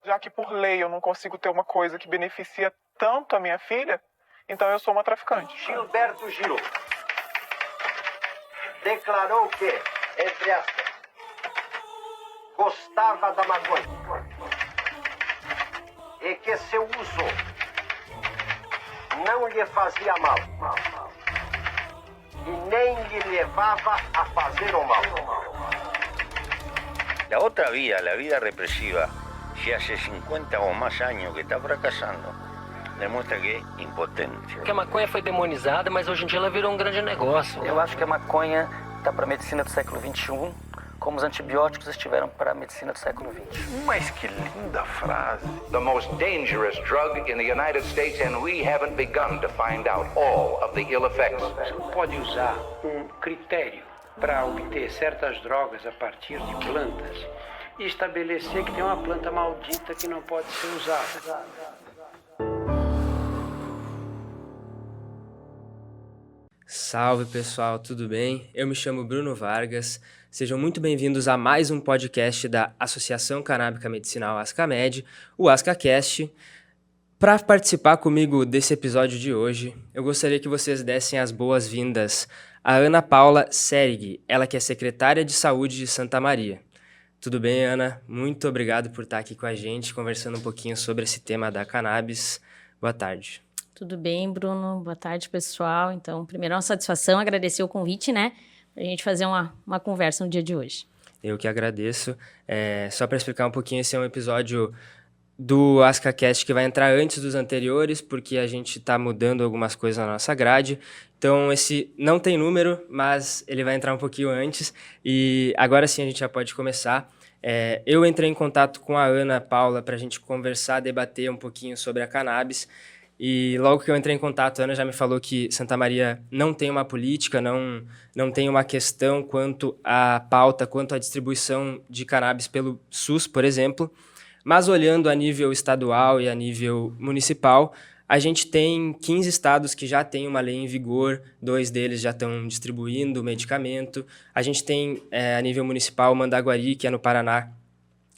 Já que por lei eu não consigo ter uma coisa que beneficia tanto a minha filha, então eu sou uma traficante. Gilberto Gil declarou que, entre aspas, gostava da maconha e que seu uso não lhe fazia mal e nem lhe levava a fazer o mal. La otra vía, la vida represiva, si hace 50 o más años que está fracasando, demuestra que é impotente. Porque a maconha foi demonizada, mas hoje em dia ela virou um grande negócio. Eu acho que a maconha está para a medicina do século XXI, como os antibióticos estiveram para a medicina do século XX. Mas que linda frase. The most dangerous drug in the United States, and we haven't begun to find out all of the ill effects. Você pode usar um critério para obter certas drogas a partir de plantas e estabelecer que tem uma planta maldita que não pode ser usada. Salve pessoal, tudo bem? Eu me chamo Bruno Vargas, sejam muito bem-vindos a mais um podcast da Associação Canábica Medicinal ASCAMed, o ASCAcast. Para participar comigo desse episódio de hoje, eu gostaria que vocês dessem as boas-vindas a Ana Paula Serig, ela que é secretária de Saúde de Santa Maria. Tudo bem, Ana? Muito obrigado por estar aqui com a gente, conversando um pouquinho sobre esse tema da cannabis. Boa tarde. Tudo bem, Bruno? Boa tarde, pessoal. Então, primeiro, é uma satisfação agradecer o convite, né? Pra gente fazer uma conversa no dia de hoje. Eu que agradeço. Só para explicar um pouquinho, esse é um episódio do ASCAcast que vai entrar antes dos anteriores, porque a gente está mudando algumas coisas na nossa grade. Então, esse não tem número, mas ele vai entrar um pouquinho antes. E agora sim a gente já pode começar. Eu entrei em contato com a Ana Paula para a gente conversar, debater um pouquinho sobre a cannabis. E logo que eu entrei em contato, a Ana já me falou que Santa Maria não tem uma política, não tem uma questão quanto à pauta, quanto à distribuição de cannabis pelo SUS, por exemplo. Mas olhando a nível estadual e a nível municipal, a gente tem 15 estados que já têm uma lei em vigor, 2 deles já estão distribuindo o medicamento. A gente tem, a nível municipal, Mandaguari, que é no Paraná,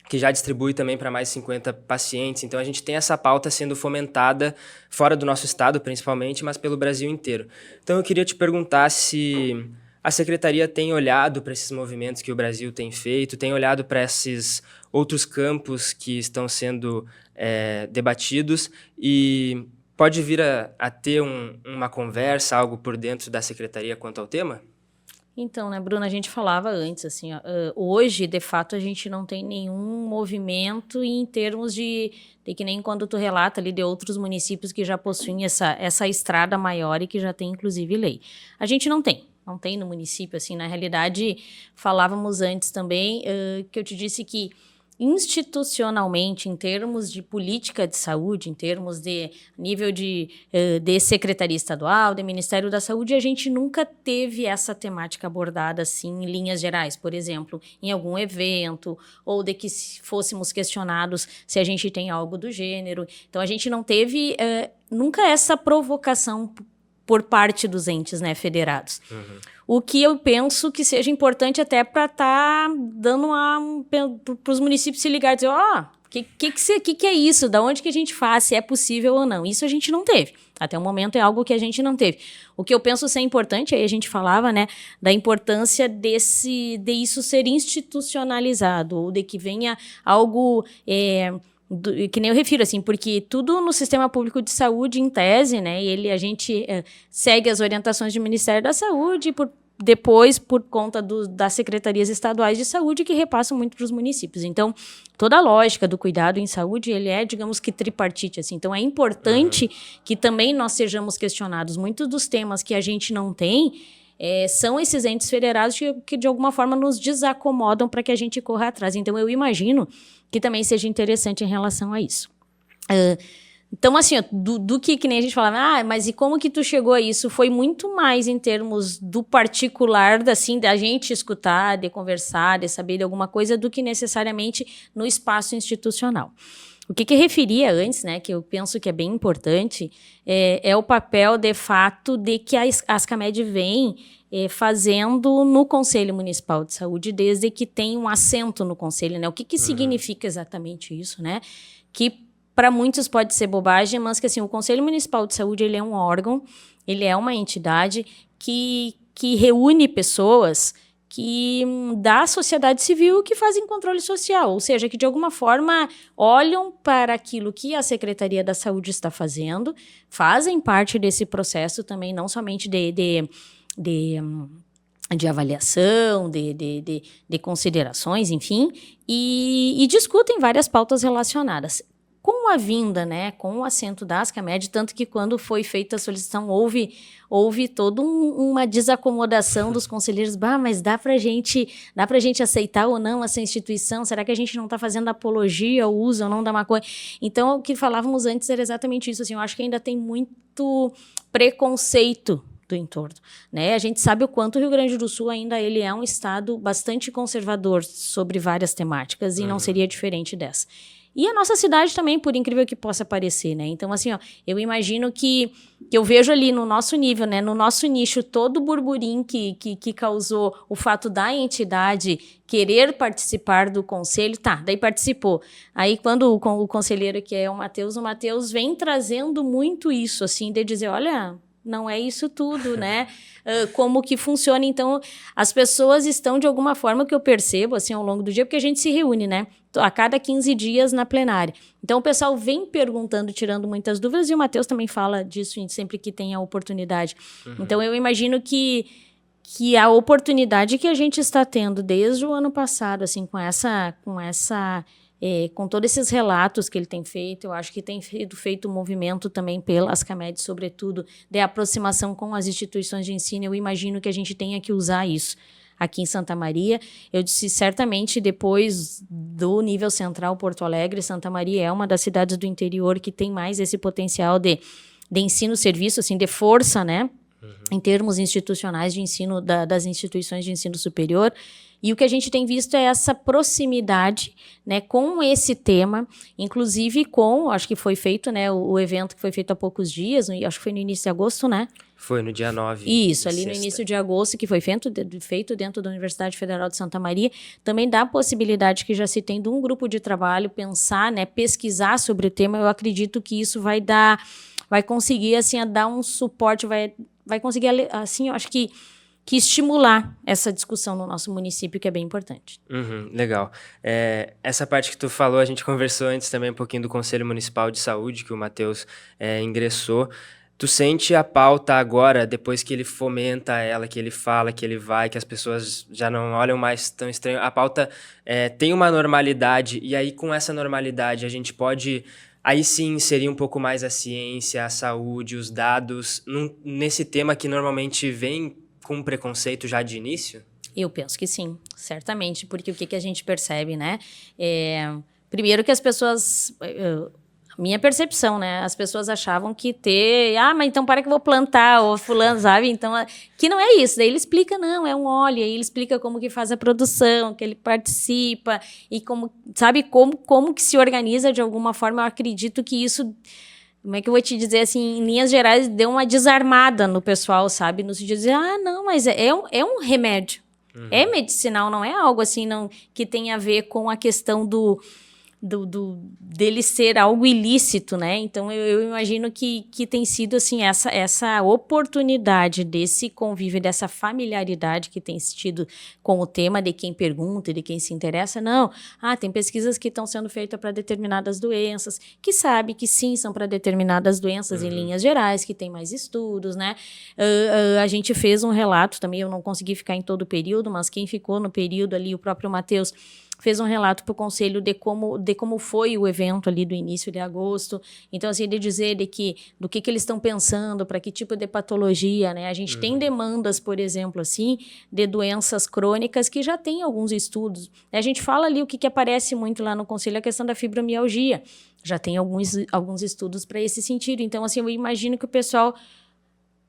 que já distribui também para mais de 50 pacientes. Então, a gente tem essa pauta sendo fomentada fora do nosso estado, principalmente, mas pelo Brasil inteiro. Então, eu queria te perguntar se a Secretaria tem olhado para esses movimentos que o Brasil tem feito, tem olhado para esses outros campos que estão sendo debatidos e pode vir a ter uma conversa, algo por dentro da Secretaria quanto ao tema? Então, né, Bruno, a gente falava antes, assim, hoje, de fato, a gente não tem nenhum movimento em termos de que nem quando tu relata ali de outros municípios que já possuem essa estrada maior e que já tem, inclusive, lei. A gente não tem no município, assim, na realidade, falávamos antes também, que eu te disse que institucionalmente, em termos de política de saúde, em termos de nível de Secretaria Estadual, de Ministério da Saúde, a gente nunca teve essa temática abordada assim em linhas gerais, por exemplo, em algum evento, ou de que fôssemos questionados se a gente tem algo do gênero. Então, a gente não teve nunca essa provocação por parte dos entes, né, federados. Uhum. O que eu penso que seja importante até para estar dando para os municípios se ligarem e dizer, que é isso? Da onde que a gente faz? Se é possível ou não? Isso a gente não teve. Até o momento é algo que a gente não teve. O que eu penso ser importante, aí a gente falava, né, da importância de isso ser institucionalizado, ou de que venha algo... que nem eu refiro, assim, porque tudo no sistema público de saúde, em tese, né, a gente segue as orientações do Ministério da Saúde e depois por conta das secretarias estaduais de saúde que repassam muito para os municípios. Então, toda a lógica do cuidado em saúde, ele é, digamos que, tripartite, assim. Então, é importante que também nós sejamos questionados. Muitos dos temas que a gente não tem são esses entes federados que, de alguma forma, nos desacomodam para que a gente corra atrás. Então, eu imagino que também seja interessante em relação a isso. Então, assim, do que nem a gente falava, mas e como que tu chegou a isso? Foi muito mais em termos do particular, assim, da gente escutar, de conversar, de saber de alguma coisa, do que necessariamente no espaço institucional. O que referia antes, né, que eu penso que é bem importante, é o papel, de fato, de que a ASCAMed vem fazendo no Conselho Municipal de Saúde, desde que tem um assento no Conselho, né? O que significa exatamente isso, né? Que para muitos pode ser bobagem, mas que assim, o Conselho Municipal de Saúde, ele é um órgão, ele é uma entidade que reúne pessoas da sociedade civil que fazem controle social, ou seja, que de alguma forma olham para aquilo que a Secretaria da Saúde está fazendo, fazem parte desse processo também, não somente de avaliação, de considerações, enfim, e discutem várias pautas relacionadas. Com a vinda, né, com o assento da Ascamed, tanto que quando foi feita a solicitação, houve toda uma desacomodação dos conselheiros. Mas dá pra gente aceitar ou não essa instituição? Será que a gente não está fazendo apologia ao uso ou não da maconha? Então, o que falávamos antes era exatamente isso. Assim, eu acho que ainda tem muito preconceito do entorno, né? A gente sabe o quanto o Rio Grande do Sul ainda ele é um estado bastante conservador sobre várias temáticas e não seria diferente dessa. E a nossa cidade também, por incrível que possa parecer, né? Então, assim, eu imagino que eu vejo ali no nosso nível, né? No nosso nicho, todo o burburinho que causou o fato da entidade querer participar do conselho, daí participou. Aí, quando o conselheiro, que é o Matheus vem trazendo muito isso, assim, de dizer, olha, não é isso tudo, né? Como que funciona. Então, as pessoas estão, de alguma forma, que eu percebo, assim, ao longo do dia, porque a gente se reúne, né? A cada 15 dias na plenária. Então, o pessoal vem perguntando, tirando muitas dúvidas, e o Matheus também fala disso sempre que tem a oportunidade. Então, eu imagino que a oportunidade que a gente está tendo desde o ano passado, assim, com todos esses relatos que ele tem feito, eu acho que tem feito um movimento também pela Ascamed, sobretudo, de aproximação com as instituições de ensino. Eu imagino que a gente tenha que usar isso aqui em Santa Maria. Eu disse, certamente, depois do nível central Porto Alegre, Santa Maria é uma das cidades do interior que tem mais esse potencial de ensino-serviço, assim, de força, né? Em termos institucionais de ensino, das instituições de ensino superior. E o que a gente tem visto é essa proximidade, né, com esse tema, inclusive acho que foi feito, né, o evento que foi feito há poucos dias, acho que foi no início de agosto, né? Foi no dia 9. Isso, ali no início de agosto, que foi feito dentro da Universidade Federal de Santa Maria, também dá a possibilidade que já se tem de um grupo de trabalho pensar, né, pesquisar sobre o tema. Eu acredito que isso vai conseguir, assim, a dar um suporte, vai conseguir, assim, eu acho que estimular essa discussão no nosso município, que é bem importante. Legal. Essa parte que tu falou, a gente conversou antes também um pouquinho do Conselho Municipal de Saúde, que o Matheus ingressou. Tu sente a pauta agora, depois que ele fomenta ela, que ele fala, que ele vai, que as pessoas já não olham mais tão estranho, a pauta tem uma normalidade, e aí com essa normalidade a gente pode, aí sim, inserir um pouco mais a ciência, a saúde, os dados, nesse tema que normalmente vem com preconceito já de início? Eu penso que sim, certamente, porque o que a gente percebe, né? Primeiro que as pessoas... minha percepção, né? As pessoas achavam que mas então para que eu vou plantar, ou fulano, sabe? Então, que não é isso. Daí ele explica, não, é um óleo, aí ele explica como que faz a produção, que ele participa, e como, sabe, como que se organiza de alguma forma. Eu acredito que isso... Como é que eu vou te dizer, assim, em linhas gerais, deu uma desarmada no pessoal, sabe? No sentido de dizer, não, mas é um remédio. É medicinal, não é algo assim que tem a ver com a questão dele ser algo ilícito, né? Então, eu imagino que tem sido, assim, essa oportunidade desse convívio, dessa familiaridade que tem tido com o tema, de quem pergunta e de quem se interessa. Não, tem pesquisas que estão sendo feitas para determinadas doenças, que sabe que sim, são para determinadas doenças em linhas gerais, que tem mais estudos, né? A gente fez um relato também, eu não consegui ficar em todo o período, mas quem ficou no período ali, o próprio Matheus, fez um relato para o Conselho de como foi o evento ali do início de agosto. Então, assim, de dizer do que eles estão pensando, para que tipo de patologia, né? A gente tem demandas, por exemplo, assim, de doenças crônicas que já tem alguns estudos. A gente fala ali o que aparece muito lá no Conselho, a questão da fibromialgia. Já tem alguns estudos para esse sentido. Então, assim, eu imagino que o pessoal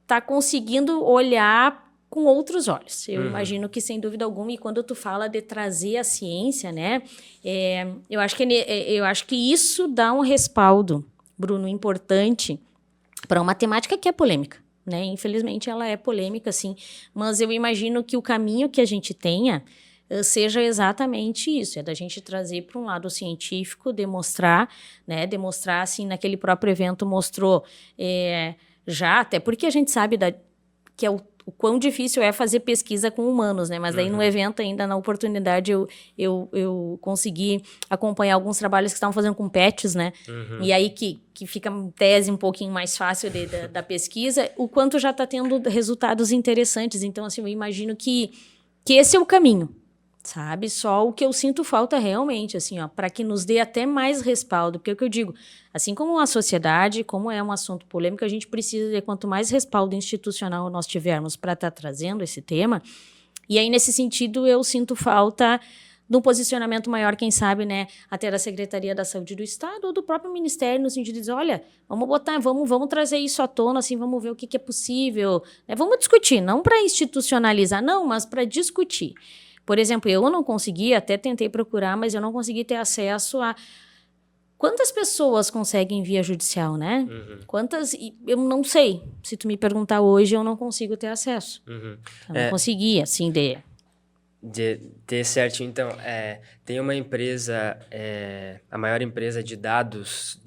está conseguindo olhar com outros olhos. Eu imagino que, sem dúvida alguma, e quando tu fala de trazer a ciência, né, eu acho que isso dá um respaldo, Bruno, importante para uma temática que é polêmica. né? Infelizmente, ela é polêmica, sim. Mas eu imagino que o caminho que a gente tenha seja exatamente isso, é da gente trazer para um lado científico, demonstrar, né? Demonstrar, assim, naquele próprio evento mostrou já, até porque a gente sabe que é o quão difícil é fazer pesquisa com humanos, né? Mas daí no evento ainda, na oportunidade, eu consegui acompanhar alguns trabalhos que estavam fazendo com pets, né? E aí que fica tese um pouquinho mais fácil da pesquisa, o quanto já está tendo resultados interessantes. Então, assim, eu imagino que esse é o caminho, sabe? Só o que eu sinto falta realmente, assim, ó, para que nos dê até mais respaldo, porque é o que eu digo, assim como a sociedade, como é um assunto polêmico, a gente precisa de quanto mais respaldo institucional nós tivermos para estar trazendo esse tema, e aí nesse sentido eu sinto falta de um posicionamento maior, quem sabe, né, até da Secretaria da Saúde do Estado ou do próprio Ministério, no sentido de dizer, olha, vamos trazer isso à tona, assim, vamos ver o que é possível, né? Vamos discutir, não para institucionalizar, não, mas para discutir. Por exemplo, eu não consegui, até tentei procurar, mas eu não consegui ter acesso a quantas pessoas conseguem via judicial, né? Quantas, eu não sei. Se tu me perguntar hoje, eu não consigo ter acesso. Eu não consegui, assim, de ter certinho. Então, tem uma empresa, a maior empresa de dados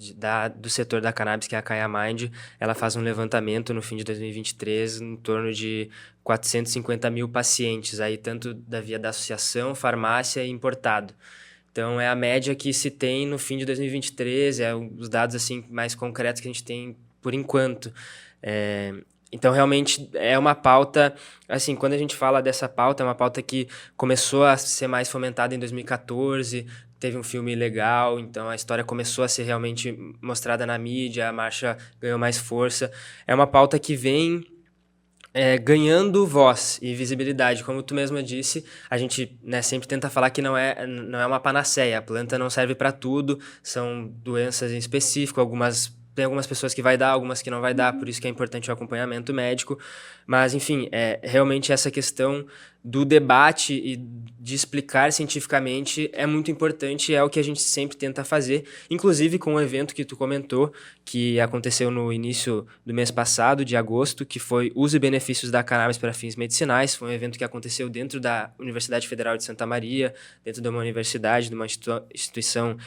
do setor da cannabis, que é a Kaya Mind. Ela faz um levantamento no fim de 2023 em torno de 450 mil pacientes, aí tanto da via da associação, farmácia e importado. Então, é a média que se tem no fim de 2023, os dados assim, mais concretos que a gente tem por enquanto. Então, realmente, é uma pauta, assim, quando a gente fala dessa pauta, é uma pauta que começou a ser mais fomentada em 2014, teve um filme legal, então a história começou a ser realmente mostrada na mídia, a marcha ganhou mais força. É uma pauta que vem ganhando voz e visibilidade. Como tu mesma disse, a gente, né, sempre tenta falar que não é uma panaceia, a planta não serve para tudo, são doenças em específico, tem algumas pessoas que vai dar, algumas que não vai dar, por isso que é importante o acompanhamento médico. Mas, enfim, realmente essa questão do debate e de explicar cientificamente é muito importante, é o que a gente sempre tenta fazer, inclusive com o evento que tu comentou, que aconteceu no início do mês passado, de agosto, que foi Uso e Benefícios da Cannabis para Fins Medicinais. Foi um evento que aconteceu dentro da Universidade Federal de Santa Maria, dentro de uma universidade, de uma instituição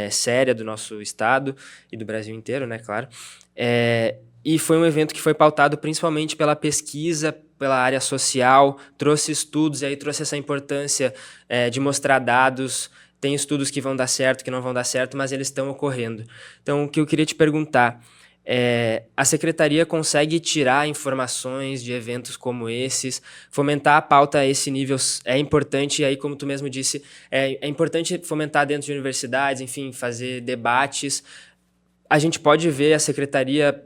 séria do nosso estado e do Brasil inteiro, né, claro. E foi um evento que foi pautado principalmente pela pesquisa, pela área social, trouxe estudos e aí trouxe essa importância de mostrar dados. Tem estudos que vão dar certo, que não vão dar certo, mas eles estão ocorrendo. Então, o que eu queria te perguntar a Secretaria consegue tirar informações de eventos como esses, fomentar a pauta a esse nível é importante, e aí, como tu mesmo disse, é importante fomentar dentro de universidades, enfim, fazer debates. A gente pode ver a Secretaria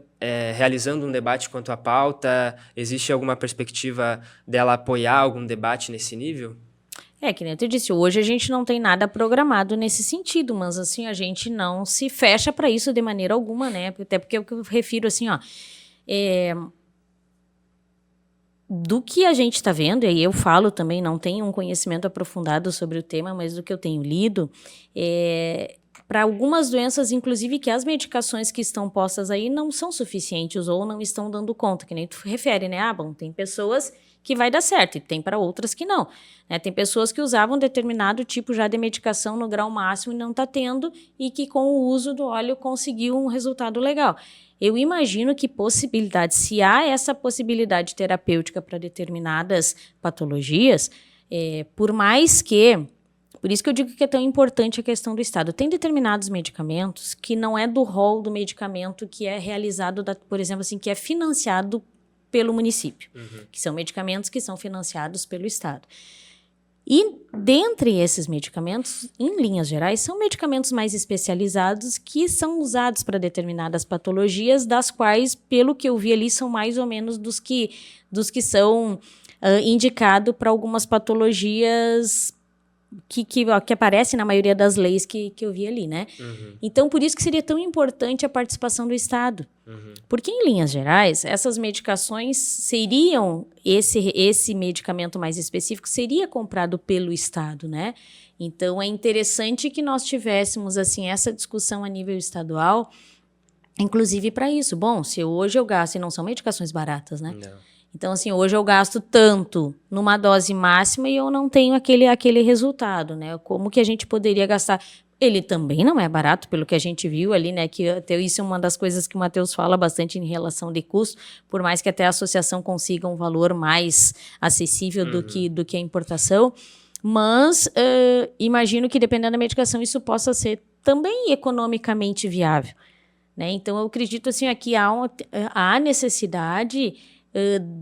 realizando um debate quanto à pauta? Existe alguma perspectiva dela apoiar algum debate nesse nível? Que nem eu disse, hoje a gente não tem nada programado nesse sentido, mas assim, a gente não se fecha para isso de maneira alguma, né? Até porque é o que eu refiro, assim, ó, do que a gente está vendo, e aí eu falo também, não tenho um conhecimento aprofundado sobre o tema, mas do que eu tenho lido, para algumas doenças, inclusive, que as medicações que estão postas aí não são suficientes ou não estão dando conta, que nem tu refere, né? Tem pessoas que vai dar certo e tem para outras que não, né? Tem pessoas que usavam determinado tipo já de medicação no grau máximo e não está tendo, e que com o uso do óleo conseguiu um resultado legal. Eu imagino que se há essa possibilidade terapêutica para determinadas patologias, por isso que eu digo que é tão importante a questão do Estado. Tem determinados medicamentos que não é do rol do medicamento que é realizado, por exemplo, assim, que é financiado pelo município, que são medicamentos que são financiados pelo Estado. E, dentre esses medicamentos, em linhas gerais, são medicamentos mais especializados que são usados para determinadas patologias, das quais, pelo que eu vi ali, são mais ou menos dos que são indicados para algumas patologias que aparecem na maioria das leis que eu vi ali, né? Então, por isso que seria tão importante a participação do Estado. Porque, em linhas gerais, essas medicações seriam, esse medicamento mais específico seria comprado pelo Estado, né? Então, é interessante que nós tivéssemos, assim, essa discussão a nível estadual, inclusive para isso. Bom, se hoje eu gasto, e não são medicações baratas, né? Não. Então, assim, hoje eu gasto tanto numa dose máxima e eu não tenho aquele resultado, né? Como que a gente poderia gastar? Ele também não é barato, pelo que a gente viu ali, né? Que até isso é uma das coisas que o Matheus fala bastante em relação de custo, por mais que até a associação consiga um valor mais acessível do que a importação. Mas imagino que, dependendo da medicação, isso possa ser também economicamente viável, né? Então, eu acredito, assim, aqui há necessidade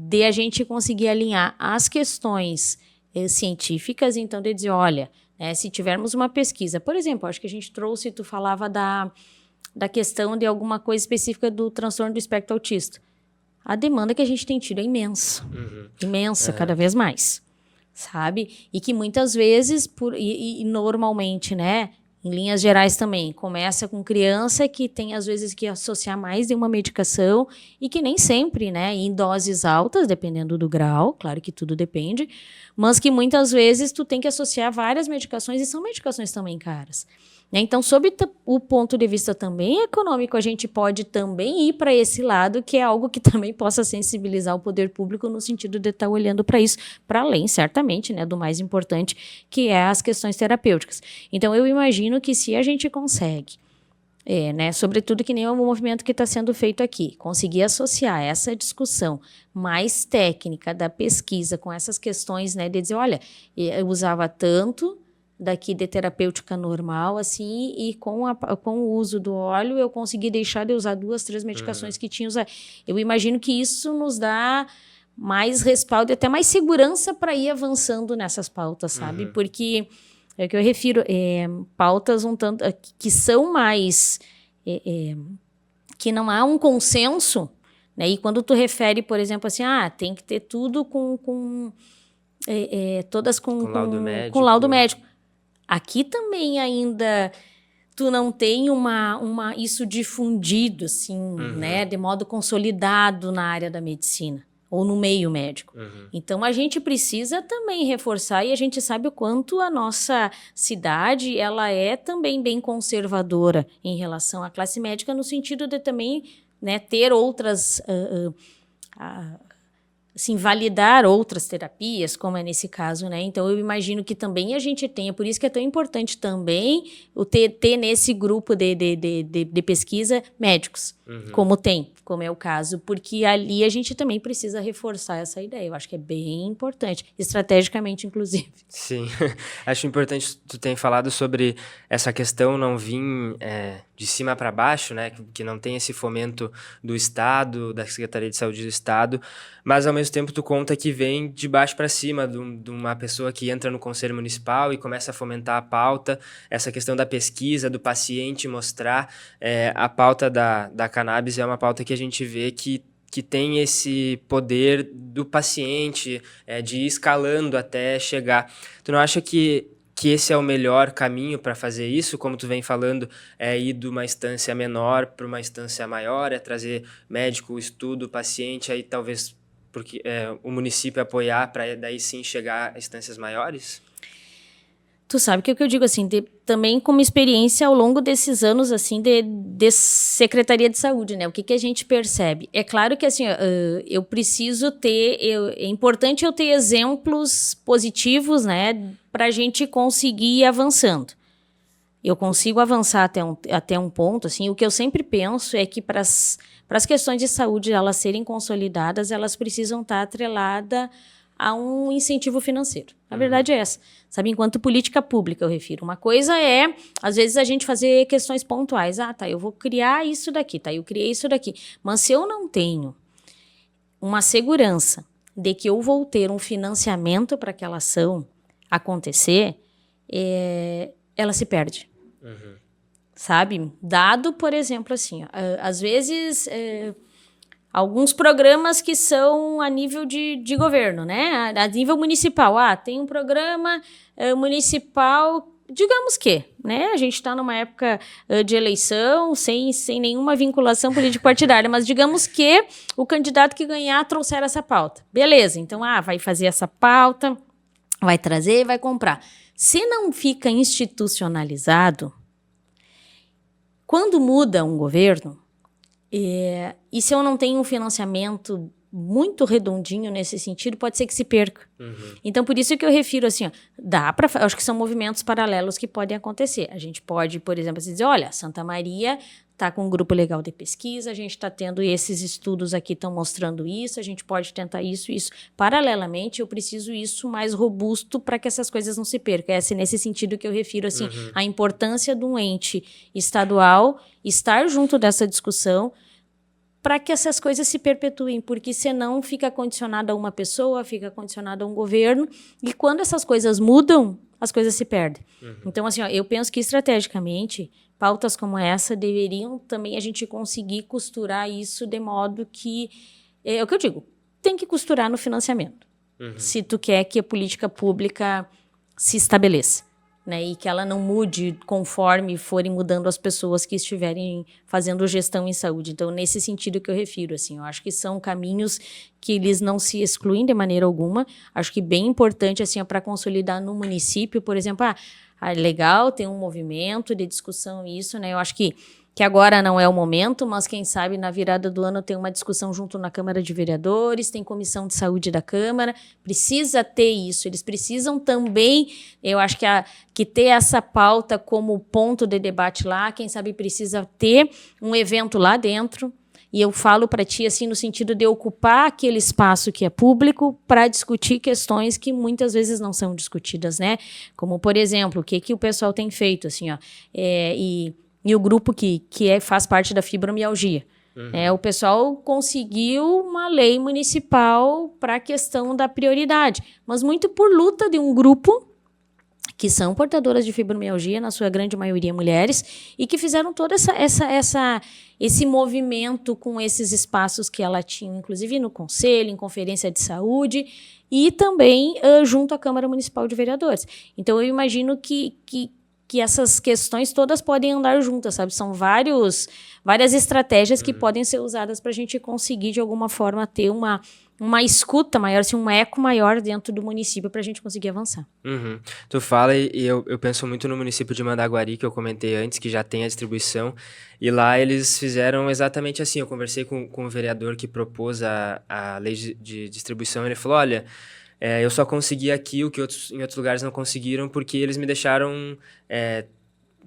de a gente conseguir alinhar as questões científicas, então, de dizer, olha, se tivermos uma pesquisa, por exemplo, acho que a gente trouxe, tu falava da questão de alguma coisa específica do transtorno do espectro autista. A demanda que a gente tem tido é imensa, imensa, cada vez mais, sabe? E que muitas vezes, e normalmente, né, em linhas gerais também, começa com criança que tem, às vezes, que associar mais de uma medicação e que nem sempre, né, em doses altas, dependendo do grau, claro que tudo depende, mas que muitas vezes tu tem que associar várias medicações e são medicações também caras. Né? Então, sob o ponto de vista também econômico, a gente pode também ir para esse lado, que é algo que também possa sensibilizar o poder público no sentido de estar olhando para isso, para além, certamente, né, do mais importante, que é as questões terapêuticas. Então, eu imagino que se a gente consegue, né, sobretudo que nem o movimento que está sendo feito aqui, conseguir associar essa discussão mais técnica da pesquisa com essas questões, né, de dizer, olha, eu usava tanto daqui de terapêutica normal, assim, e com o uso do óleo eu consegui deixar de usar 2, 3 medicações que tinha usado. Eu imagino que isso nos dá mais respaldo e até mais segurança para ir avançando nessas pautas, sabe? Porque é o que eu refiro, pautas um tanto que são mais que não há um consenso, né? E quando tu refere, por exemplo, assim, tem que ter tudo todas com laudo médico. Aqui também ainda tu não tem isso difundido, assim, né, de modo consolidado na área da medicina ou no meio médico. Então, a gente precisa também reforçar e a gente sabe o quanto a nossa cidade ela é também bem conservadora em relação à classe médica, no sentido de também, né, ter outras... assim, validar outras terapias, como é nesse caso, né? Então, eu imagino que também a gente tenha, por isso que é tão importante também ter nesse grupo de pesquisa médicos, como é o caso, porque ali a gente também precisa reforçar essa ideia. Eu acho que é bem importante, estrategicamente, inclusive. Sim, acho importante tu ter falado sobre essa questão não vir de cima para baixo, né, que não tem esse fomento do Estado, da Secretaria de Saúde do Estado, mas ao mesmo tempo tu conta que vem de baixo para cima de uma pessoa que entra no Conselho Municipal e começa a fomentar a pauta, essa questão da pesquisa, do paciente mostrar a pauta da cannabis é uma pauta que a gente vê que tem esse poder do paciente, de ir escalando até chegar. Tu não acha que esse é o melhor caminho para fazer isso, como tu vem falando, ir de uma instância menor para uma instância maior, trazer médico, estudo, paciente, aí talvez porque o município apoiar para daí sim chegar a instâncias maiores? Tu sabe que é o que eu digo, assim, também como experiência ao longo desses anos, assim, de Secretaria de Saúde, né? O que a gente percebe? É claro que, assim, eu preciso é importante eu ter exemplos positivos, né? Para a gente conseguir ir avançando. Eu consigo avançar até um ponto, assim, o que eu sempre penso é que para as questões de saúde elas serem consolidadas, elas precisam estar atreladas a um incentivo financeiro. A verdade é essa. Sabe, enquanto política pública, eu refiro. Uma coisa é, às vezes, a gente fazer questões pontuais. Eu vou criar isso daqui, eu criei isso daqui. Mas se eu não tenho uma segurança de que eu vou ter um financiamento para aquela ação acontecer, ela se perde. Sabe? Dado, por exemplo, assim, às vezes... alguns programas que são a nível de governo, né? A nível municipal. Tem um programa municipal, digamos que, né? A gente está numa época de eleição, sem nenhuma vinculação político-partidária, mas digamos que o candidato que ganhar trouxer essa pauta. Beleza, então, vai fazer essa pauta, vai trazer, vai comprar. Se não fica institucionalizado, quando muda um governo, E se eu não tenho um financiamento muito redondinho nesse sentido, pode ser que se perca. Então, por isso que eu refiro assim, ó, acho que são movimentos paralelos que podem acontecer. A gente pode, por exemplo, dizer, olha, Santa Maria está com um grupo legal de pesquisa, a gente está tendo esses estudos aqui, estão mostrando isso, a gente pode tentar isso. Paralelamente, eu preciso isso mais robusto para que essas coisas não se percam. É nesse sentido que eu refiro, assim, a importância de um ente estadual estar junto dessa discussão para que essas coisas se perpetuem, porque senão fica condicionado a uma pessoa, fica condicionado a um governo, e quando essas coisas mudam, as coisas se perdem. Então, assim, ó, eu penso que estrategicamente, pautas como essa deveriam também a gente conseguir costurar isso de modo que, é o que eu digo, tem que costurar no financiamento, se tu quer que a política pública se estabeleça. Né, e que ela não mude conforme forem mudando as pessoas que estiverem fazendo gestão em saúde. Então, nesse sentido que eu refiro, assim, eu acho que são caminhos que eles não se excluem de maneira alguma. Acho que bem importante, assim, para consolidar no município, por exemplo, legal, tem um movimento de discussão isso, né? Eu acho que agora não é o momento, mas quem sabe na virada do ano tem uma discussão junto na Câmara de Vereadores, tem comissão de saúde da Câmara, precisa ter isso, eles precisam também, eu acho que ter essa pauta como ponto de debate lá, quem sabe precisa ter um evento lá dentro, e eu falo para ti assim no sentido de ocupar aquele espaço que é público para discutir questões que muitas vezes não são discutidas, né? Como, por exemplo, o que o pessoal tem feito, assim, ó, e o grupo que faz parte da fibromialgia. O pessoal conseguiu uma lei municipal para a questão da prioridade, mas muito por luta de um grupo que são portadoras de fibromialgia, na sua grande maioria mulheres, e que fizeram todo esse movimento com esses espaços que ela tinha, inclusive no conselho, em conferência de saúde, e também junto à Câmara Municipal de Vereadores. Então, eu imagino que essas questões todas podem andar juntas, sabe? São várias estratégias que podem ser usadas para a gente conseguir, de alguma forma, ter uma escuta maior, assim, um eco maior dentro do município para a gente conseguir avançar. Tu fala e eu penso muito no município de Mandaguari, que eu comentei antes, que já tem a distribuição, e lá eles fizeram exatamente assim. Eu conversei com o vereador que propôs a lei de distribuição, ele falou, olha, eu só consegui aqui o que em outros lugares não conseguiram, porque eles me deixaram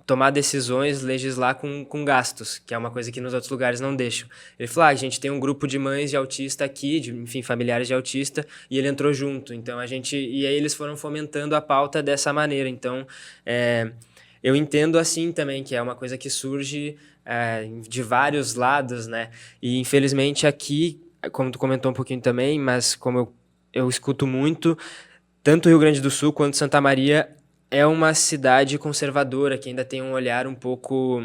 tomar decisões, legislar com gastos, que é uma coisa que nos outros lugares não deixam. Ele falou, a gente tem um grupo de mães de autista aqui, enfim, familiares de autista, e ele entrou junto. Então, e aí eles foram fomentando a pauta dessa maneira. Então, eu entendo assim também, que é uma coisa que surge de vários lados, né? E, infelizmente, aqui, como tu comentou um pouquinho também, mas como eu escuto muito, tanto o Rio Grande do Sul quanto Santa Maria é uma cidade conservadora, que ainda tem um olhar um pouco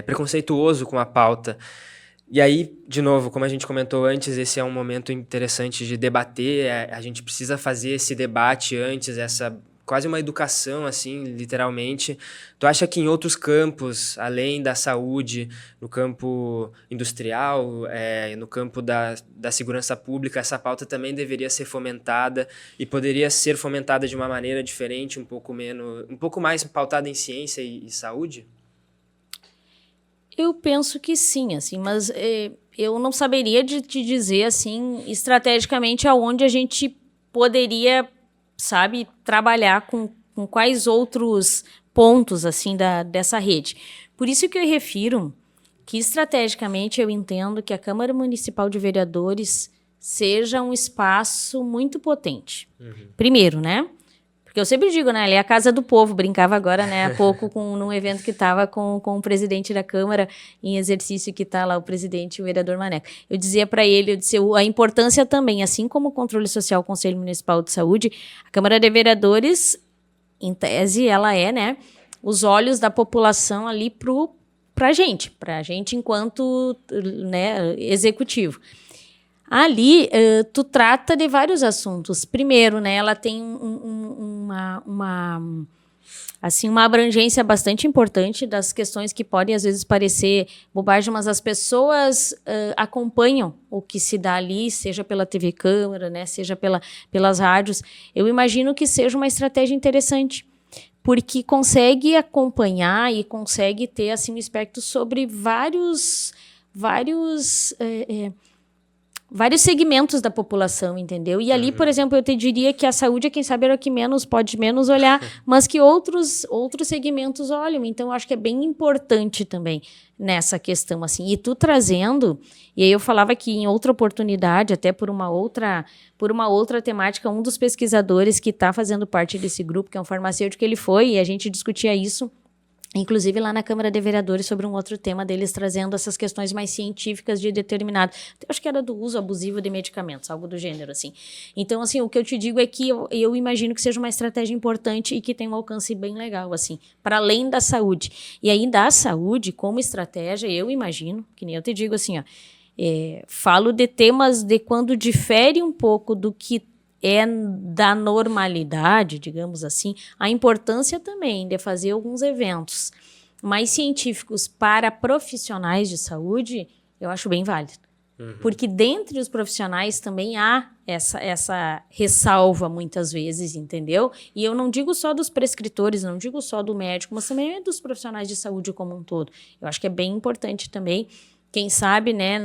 preconceituoso com a pauta. E aí, de novo, como a gente comentou antes, esse é um momento interessante de debater, a gente precisa fazer esse debate antes, quase uma educação, assim, literalmente. Tu acha que em outros campos, além da saúde, no campo industrial, no campo da segurança pública, essa pauta também deveria ser fomentada e poderia ser fomentada de uma maneira diferente, um pouco mais pautada em ciência e saúde? Eu penso que sim, assim, mas eu não saberia te dizer, assim, estrategicamente aonde a gente poderia, sabe, trabalhar com quais outros pontos, assim, dessa rede. Por isso que eu refiro que, estrategicamente, eu entendo que a Câmara Municipal de Vereadores seja um espaço muito potente. Primeiro, né? Porque eu sempre digo, né? Ela é a casa do povo. Brincava agora, né? Há pouco num evento que estava com o presidente da Câmara, em exercício que está lá o presidente, o vereador Maneco. Eu dizia para ele, a importância também, assim como o Controle Social, o Conselho Municipal de Saúde, a Câmara de Vereadores, em tese, ela é, né? Os olhos da população ali para a gente enquanto, né, executivo. Ali, tu trata de vários assuntos. Primeiro, né, ela tem uma abrangência bastante importante das questões que podem, às vezes, parecer bobagem, mas as pessoas acompanham o que se dá ali, seja pela TV Câmara, né, seja pelas rádios. Eu imagino que seja uma estratégia interessante porque consegue acompanhar e consegue ter assim um espectro sobre vários segmentos da população, entendeu? E ali, por exemplo, eu te diria que a saúde, quem sabe, era o que pode menos olhar, mas que outros segmentos olham. Então, eu acho que é bem importante também nessa questão, assim. E tu trazendo, e aí eu falava que em outra oportunidade, até por uma outra temática, um dos pesquisadores que está fazendo parte desse grupo, que é um farmacêutico, ele foi, e a gente discutia isso, inclusive lá na Câmara de Vereadores, sobre um outro tema deles, trazendo essas questões mais científicas de determinado... Eu acho que era do uso abusivo de medicamentos, algo do gênero, assim. Então, assim, o que eu te digo é que eu imagino que seja uma estratégia importante e que tem um alcance bem legal, assim, para além da saúde. E aí, da saúde, como estratégia, eu imagino, que nem eu te digo, assim, ó, falo de temas de quando difere um pouco do que é da normalidade, digamos assim, a importância também de fazer alguns eventos mais científicos para profissionais de saúde, eu acho bem válido. Porque dentre os profissionais também há essa ressalva muitas vezes, entendeu? E eu não digo só dos prescritores, não digo só do médico, mas também dos profissionais de saúde como um todo. Eu acho que é bem importante também, quem sabe, né,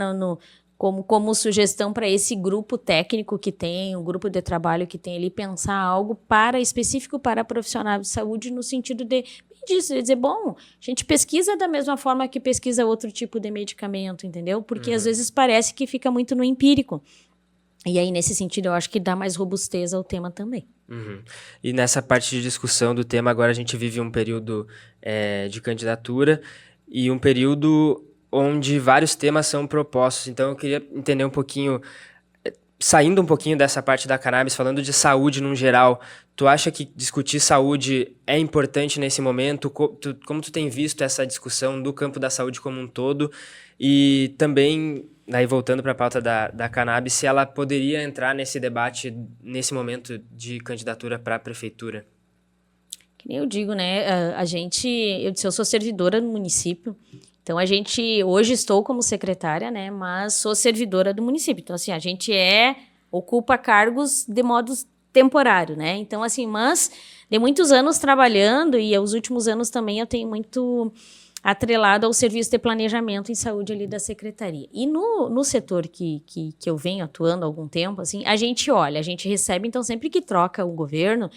como sugestão para esse grupo técnico que tem, o grupo de trabalho que tem ali, pensar algo específico para profissionais de saúde, no sentido de dizer, bom, a gente pesquisa da mesma forma que pesquisa outro tipo de medicamento, entendeu? Porque às vezes parece que fica muito no empírico. E aí, nesse sentido, eu acho que dá mais robustez ao tema também. E nessa parte de discussão do tema, agora a gente vive um período de candidatura e um período onde vários temas são propostos. Então, eu queria entender um pouquinho, saindo um pouquinho dessa parte da cannabis, falando de saúde no geral, tu acha que discutir saúde é importante nesse momento? Como tu tem visto essa discussão do campo da saúde como um todo? E também, aí voltando para a pauta da cannabis, se ela poderia entrar nesse debate, nesse momento de candidatura para a prefeitura? Que nem eu digo, né? Eu sou servidora no município. Então, hoje estou como secretária, né, mas sou servidora do município. Então, assim, a gente ocupa cargos de modo temporário, né? Então, assim, mas de muitos anos trabalhando, e os últimos anos também eu tenho muito atrelado ao serviço de planejamento em saúde ali da secretaria. E no setor que eu venho atuando há algum tempo, assim, a gente recebe, então, sempre que troca o governo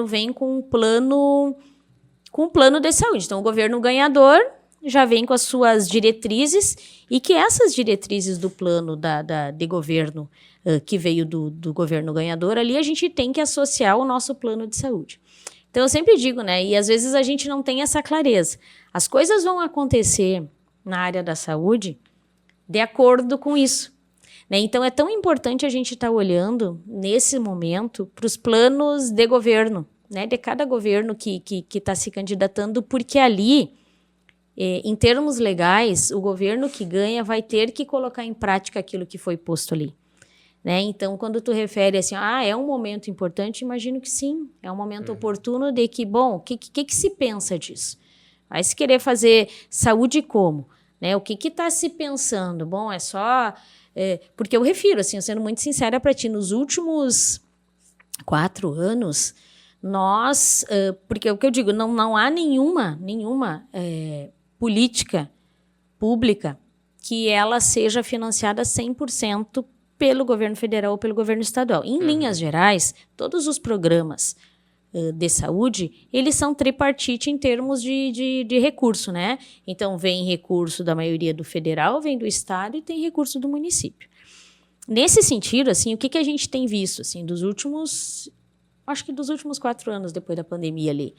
vem com um plano de saúde. Então, o governo ganhador já vem com as suas diretrizes, e que essas diretrizes do plano de governo que veio do governo ganhador, ali a gente tem que associar o nosso plano de saúde. Então, eu sempre digo, né, e às vezes a gente não tem essa clareza. As coisas vão acontecer na área da saúde de acordo com isso, né? Então, é tão importante a gente estar olhando, nesse momento, para os planos de governo, né, de cada governo que está se candidatando, porque ali, em termos legais, o governo que ganha vai ter que colocar em prática aquilo que foi posto ali, né? Então, quando tu refere assim, é um momento importante, imagino que sim, é um momento oportuno de que, bom, o que se pensa disso? Vai se querer fazer saúde como? Né? O que está se pensando? Bom, é só... porque eu refiro, assim, sendo muito sincera para ti, nos últimos 4 anos, nós... porque o que eu digo, não há nenhuma política pública que ela seja financiada 100% pelo governo federal ou pelo governo estadual. Em linhas gerais, todos os programas de saúde, eles são tripartite em termos de recurso, né? Então, vem recurso da maioria do federal, vem do estado e tem recurso do município. Nesse sentido, assim, o que a gente tem visto, assim, dos últimos 4 anos depois da pandemia ali,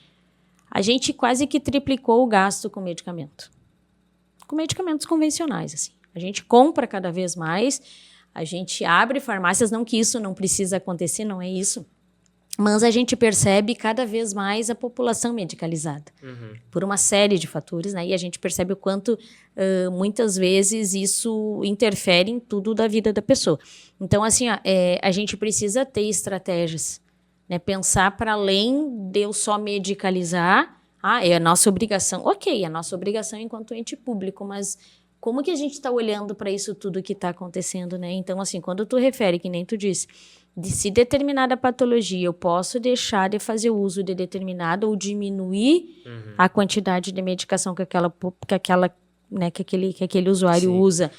a gente quase que triplicou o gasto com medicamento. Com medicamentos convencionais, assim. A gente compra cada vez mais, a gente abre farmácias, não que isso não precisa acontecer, não é isso, mas a gente percebe cada vez mais a população medicalizada, por uma série de fatores, né? E a gente percebe o quanto, muitas vezes, isso interfere em tudo da vida da pessoa. Então, assim, a gente precisa ter estratégias, né? Pensar para além de eu só medicalizar, é a nossa obrigação. Ok, é a nossa obrigação enquanto ente público, mas como que a gente está olhando para isso tudo que está acontecendo, né? Então, assim, quando tu refere, que nem tu disse, de se determinada patologia eu posso deixar de fazer uso de determinada ou diminuir a quantidade de medicação que aquele usuário usa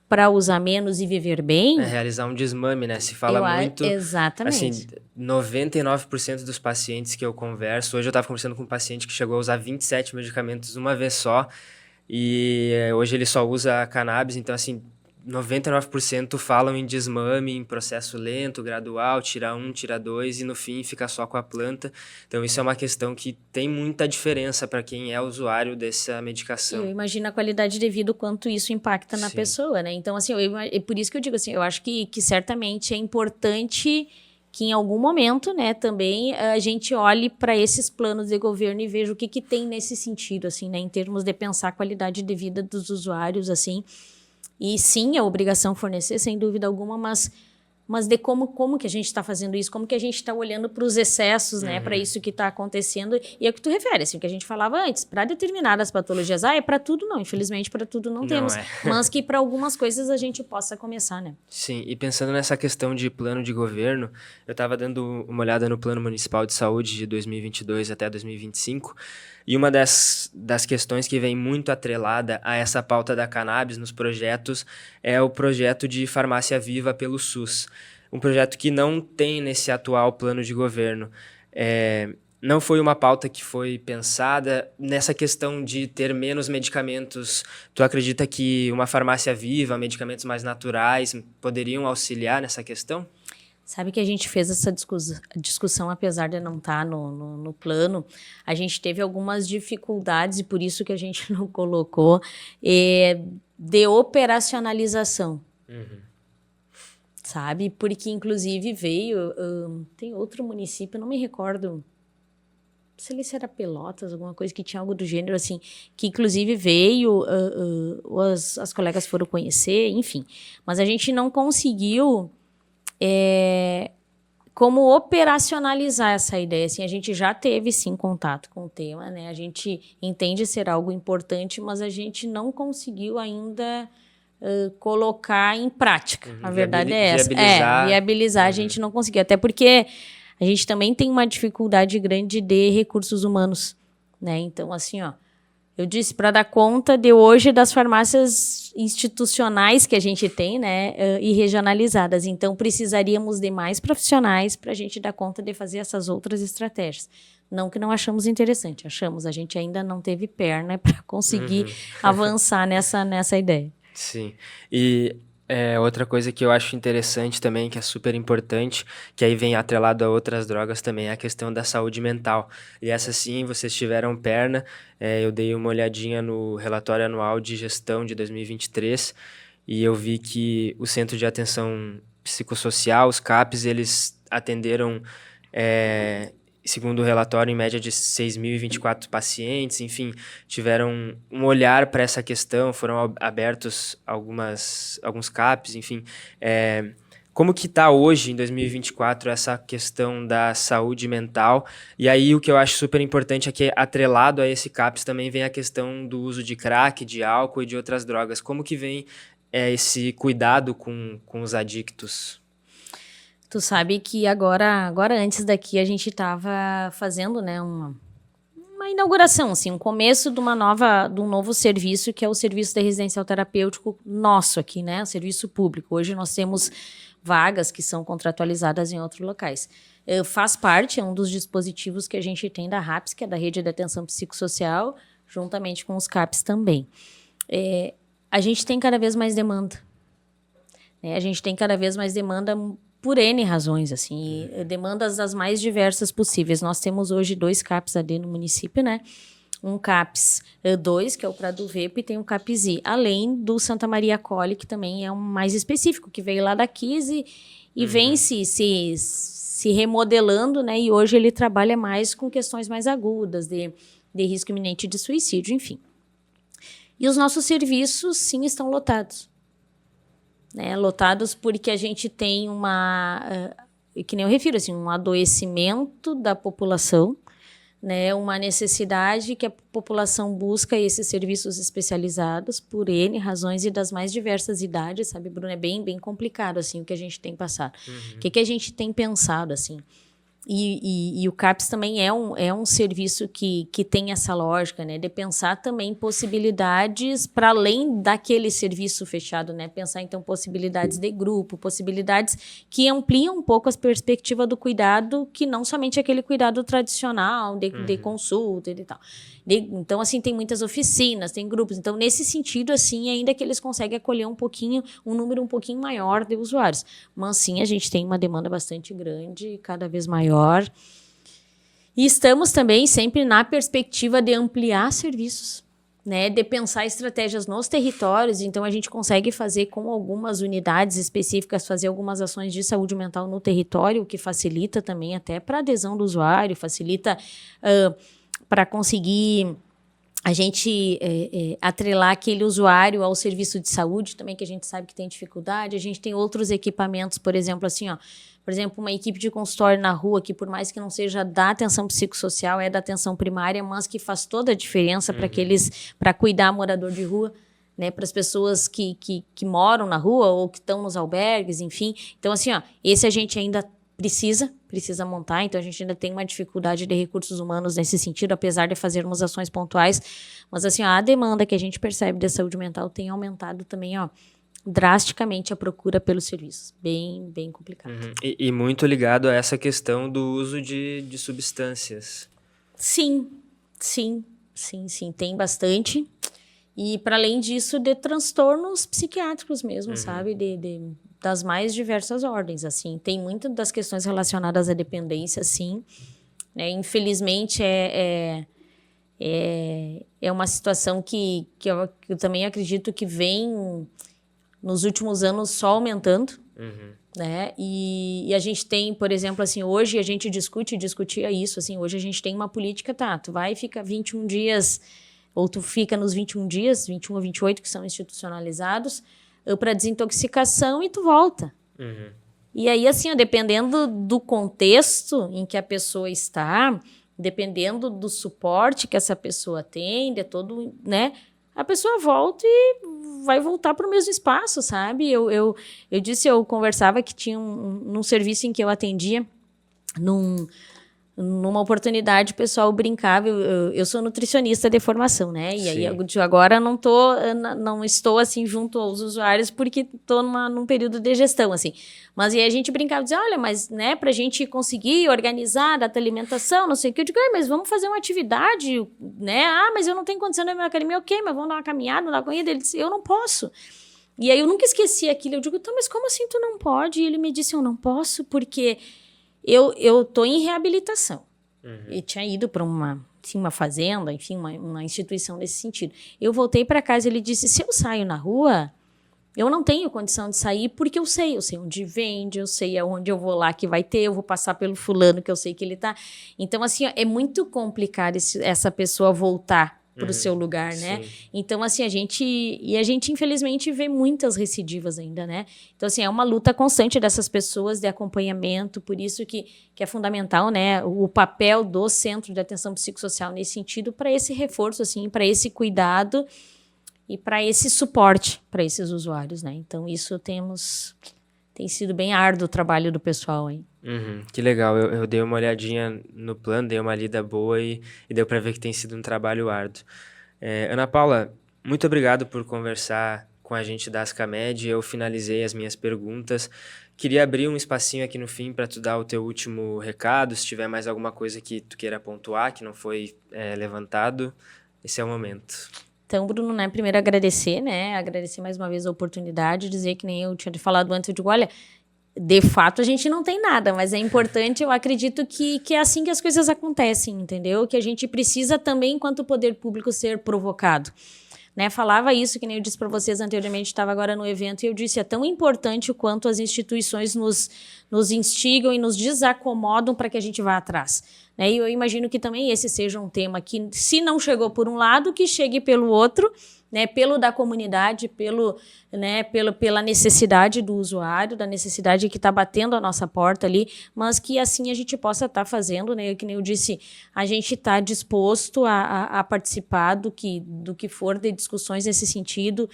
para usar menos e viver bem. É realizar um desmame, né? Se fala muito... Exatamente. Assim, 99% dos pacientes que eu converso... Hoje eu estava conversando com um paciente que chegou a usar 27 medicamentos uma vez só. E hoje ele só usa cannabis. Então, assim, 99% falam em desmame, em processo lento, gradual, tira um, tira dois e no fim fica só com a planta. Então isso é uma questão que tem muita diferença para quem é usuário dessa medicação. Eu imagino a qualidade de vida, o quanto isso impacta na pessoa, né? Então, assim, é por isso que eu digo assim, eu acho que certamente é importante que em algum momento, né, também a gente olhe para esses planos de governo e veja o que tem nesse sentido, assim, né, em termos de pensar a qualidade de vida dos usuários, assim. E sim, é obrigação fornecer, sem dúvida alguma, mas de como que a gente está fazendo isso, como que a gente está olhando para os excessos, né, para isso que está acontecendo. E é o que tu refere, assim, o que a gente falava antes, para determinadas patologias, é para tudo não, infelizmente para tudo não temos, mas que para algumas coisas a gente possa começar, né. Sim, e pensando nessa questão de plano de governo, eu estava dando uma olhada no Plano Municipal de Saúde de 2022 até 2025, e uma das questões que vem muito atrelada a essa pauta da cannabis nos projetos é o projeto de farmácia viva pelo SUS. Um projeto que não tem nesse atual plano de governo. Não foi uma pauta que foi pensada nessa questão de ter menos medicamentos. Tu acredita que uma farmácia viva, medicamentos mais naturais, poderiam auxiliar nessa questão? Sabe que a gente fez essa discussão, apesar de não estar no plano, a gente teve algumas dificuldades, e por isso que a gente não colocou, de operacionalização. Sabe? Porque, inclusive, veio... tem outro município, não me recordo, não sei se era Pelotas, alguma coisa que tinha algo do gênero, assim, que, inclusive, veio, as colegas foram conhecer, enfim. Mas a gente não conseguiu... como operacionalizar essa ideia, assim, a gente já teve sim contato com o tema, né? A gente entende ser algo importante, mas a gente não conseguiu ainda colocar em prática. A verdade é essa. Viabilizar a gente não conseguiu, até porque a gente também tem uma dificuldade grande de recursos humanos, né? Então, assim, ó, eu disse, para dar conta de hoje das farmácias institucionais que a gente tem, né, e regionalizadas. Então, precisaríamos de mais profissionais para a gente dar conta de fazer essas outras estratégias. Não que não achamos interessante, achamos. A gente ainda não teve perna para conseguir avançar nessa ideia. Sim. E outra coisa que eu acho interessante também, que é super importante, que aí vem atrelado a outras drogas também, é a questão da saúde mental. E essa sim, vocês tiveram perna. Eu dei uma olhadinha no relatório anual de gestão de 2023 e eu vi que o Centro de Atenção Psicossocial, os CAPs, eles atenderam, segundo o relatório, em média de 6.024 pacientes, enfim, tiveram um olhar para essa questão, foram abertos alguns CAPs, enfim. Como que está hoje, em 2024, essa questão da saúde mental? E aí o que eu acho super importante é que, atrelado a esse CAPs, também vem a questão do uso de crack, de álcool e de outras drogas. Como que vem esse cuidado com os adictos? Tu sabe que agora antes daqui, a gente estava fazendo, né, uma inauguração, assim, um começo de um novo serviço, que é o serviço de residencial terapêutico nosso aqui, né, o serviço público. Hoje nós temos vagas que são contratualizadas em outros locais. Faz parte, é um dos dispositivos que a gente tem da RAPS, que é da Rede de Atenção Psicossocial, juntamente com os CAPs também. A gente tem cada vez mais demanda. Né? A gente tem cada vez mais demanda por N razões, assim, demandas das mais diversas possíveis. Nós temos hoje 2 CAPs AD no município, né? Um CAPS 2, que é o Prado Vepo, e tem um CAPS I, além do Santa Maria Acolhe, que também é um mais específico, que veio lá da KISE e vem se remodelando, né? E hoje ele trabalha mais com questões mais agudas, de risco iminente de suicídio, enfim. E os nossos serviços, sim, estão lotados. Né? Lotados porque a gente tem que nem eu refiro, assim, um adoecimento da população, né, uma necessidade que a população busca esses serviços especializados por N razões e das mais diversas idades, sabe, Bruno? É bem, bem complicado, assim, o que a gente tem passado. O que a gente tem pensado, assim? E o CAPS também é um serviço que tem essa lógica, né, de pensar também possibilidades para além daquele serviço fechado, né, pensar então possibilidades de grupo, possibilidades que ampliam um pouco a perspectiva do cuidado, que não somente aquele cuidado tradicional de consulta e tal. Então, assim, tem muitas oficinas, tem grupos. Então, nesse sentido, assim, ainda que eles conseguem acolher um número um pouquinho maior de usuários. Mas, sim, a gente tem uma demanda bastante grande, cada vez maior. E estamos também sempre na perspectiva de ampliar serviços, né, de pensar estratégias nos territórios. Então, a gente consegue fazer com algumas unidades específicas, fazer algumas ações de saúde mental no território, o que facilita também até para a adesão do usuário, facilita para conseguir a gente atrelar aquele usuário ao serviço de saúde também, que a gente sabe que tem dificuldade. A gente tem outros equipamentos, por exemplo, assim, ó, por exemplo, uma equipe de consultório na rua, que por mais que não seja da atenção psicossocial, é da atenção primária, mas que faz toda a diferença para cuidar morador de rua, né, para as pessoas que moram na rua ou que estão nos albergues, enfim. Então, assim, ó, esse a gente ainda precisa montar, então a gente ainda tem uma dificuldade de recursos humanos nesse sentido, apesar de fazermos ações pontuais, mas assim, ó, a demanda que a gente percebe da saúde mental tem aumentado também, ó, drasticamente a procura pelos serviços, bem, bem complicado. E muito ligado a essa questão do uso de substâncias. Sim, tem bastante, e para além disso, de transtornos psiquiátricos mesmo, sabe, das mais diversas ordens, assim. Tem muitas das questões relacionadas à dependência, sim. Né? Infelizmente, é uma situação que eu também acredito que vem, nos últimos anos, só aumentando. Né? E a gente tem, por exemplo, assim, hoje a gente discutia isso, assim, hoje a gente tem uma política, tá, tu vai e fica 21 dias, ou tu fica nos 21 dias, 21 ou 28, que são institucionalizados, para desintoxicação e tu volta. E aí, assim, ó, dependendo do contexto em que a pessoa está, dependendo do suporte que essa pessoa tem, de todo, né, a pessoa volta e vai voltar para o mesmo espaço, sabe? Eu conversava que tinha num serviço em que eu atendia, numa oportunidade, o pessoal brincava, eu sou nutricionista de formação, né? E aí, agora não estou, assim, junto aos usuários, porque estou num período de gestão, assim. Mas aí a gente brincava, dizia, olha, mas, né, pra gente conseguir organizar a data alimentação, não sei o que, eu digo, mas vamos fazer uma atividade, né? Ah, mas eu não tenho condição de ir na academia, ok, mas vamos dar uma caminhada, dar uma corrida. Ele disse, eu não posso. E aí eu nunca esqueci aquilo, eu digo, então, mas como assim tu não pode? E ele me disse, eu não posso porque eu tô em reabilitação. E tinha ido para uma fazenda, enfim, uma instituição nesse sentido. Eu voltei para casa e ele disse, se eu saio na rua, eu não tenho condição de sair porque eu sei onde vende, eu sei aonde eu vou lá que vai ter, eu vou passar pelo fulano que eu sei que ele tá. Então, assim, ó, é muito complicado essa pessoa voltar para o seu lugar, né? Então, assim, a gente infelizmente vê muitas recidivas ainda, né? Então, assim, é uma luta constante dessas pessoas de acompanhamento, por isso que é fundamental, né, o papel do Centro de Atenção Psicossocial nesse sentido, para esse reforço, assim, para esse cuidado e para esse suporte para esses usuários, né? Então, isso tem sido bem árduo o trabalho do pessoal, hein? Que legal, eu dei uma olhadinha no plano, dei uma lida boa e deu para ver que tem sido um trabalho árduo. Ana Paula, muito obrigado por conversar com a gente da Ascamed, eu finalizei as minhas perguntas. Queria abrir um espacinho aqui no fim para tu dar o teu último recado, se tiver mais alguma coisa que tu queira pontuar, que não foi levantado, esse é o momento. Então, Bruno, né, primeiro agradecer mais uma vez a oportunidade, dizer que nem eu tinha falado antes, eu digo, olha, de fato a gente não tem nada, mas é importante, eu acredito que é assim que as coisas acontecem, entendeu? Que a gente precisa também, enquanto poder público, ser provocado. Né, falava isso, que nem eu disse para vocês anteriormente, estava agora no evento, e eu disse, é tão importante o quanto as instituições nos instigam e nos desacomodam para que a gente vá atrás. E eu imagino que também esse seja um tema que, se não chegou por um lado, que chegue pelo outro, né, pelo da comunidade, pela necessidade do usuário, da necessidade que está batendo a nossa porta ali, mas que assim a gente possa estar fazendo, né, que nem eu disse, a gente está disposto a participar do que for de discussões nesse sentido,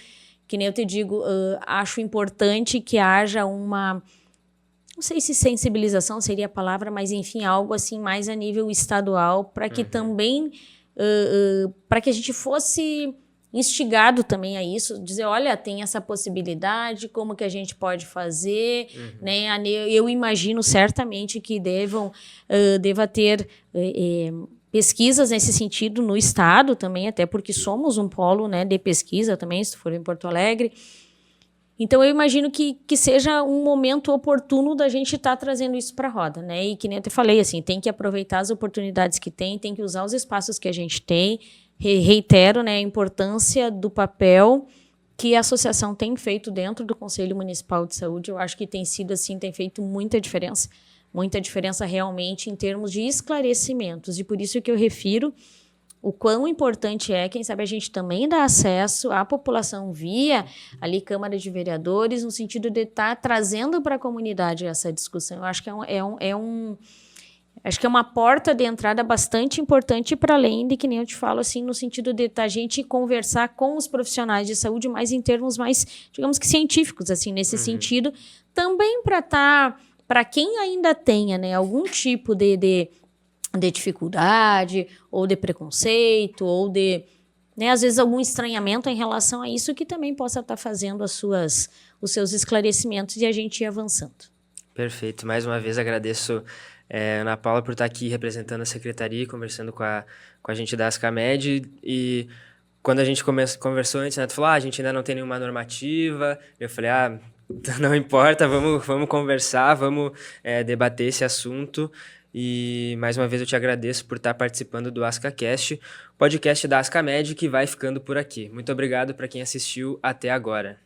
que nem eu te digo, acho importante que haja uma, não sei se sensibilização seria a palavra, mas enfim, algo assim mais a nível estadual, para que também, para que a gente fosse instigado também a isso, dizer, olha, tem essa possibilidade, como que a gente pode fazer, né? Eu imagino certamente que deva ter pesquisas nesse sentido no estado também, até porque somos um polo, né, de pesquisa também, se for em Porto Alegre. Então, eu imagino que seja um momento oportuno da gente estar trazendo isso para a roda, né? E que nem eu te falei, assim, tem que aproveitar as oportunidades que tem que usar os espaços que a gente tem. Reitero, né, a importância do papel que a associação tem feito dentro do Conselho Municipal de Saúde. Eu acho que tem sido assim, tem feito muita diferença realmente em termos de esclarecimentos. E por isso que eu refiro o quão importante é, quem sabe a gente também dá acesso à população via ali Câmara de Vereadores, no sentido de estar trazendo para a comunidade essa discussão. Eu acho que acho que é uma porta de entrada bastante importante para além de, que nem eu te falo, assim, no sentido de a gente conversar com os profissionais de saúde, mais em termos mais, digamos que científicos, assim, nesse sentido, também para quem ainda tenha, né, algum tipo de dificuldade, ou de preconceito, ou de, né, às vezes, algum estranhamento em relação a isso, que também possa estar fazendo os seus esclarecimentos e a gente ir avançando. Perfeito. Mais uma vez agradeço Ana Paula por estar aqui representando a secretaria, conversando com a gente da Ascamed. E quando a gente conversou antes, né, tu falou, a gente ainda não tem nenhuma normativa. Eu falei, não importa, vamos conversar, vamos debater esse assunto. E mais uma vez eu te agradeço por estar participando do AscaCast, podcast da Ascamed, que vai ficando por aqui. Muito obrigado para quem assistiu até agora.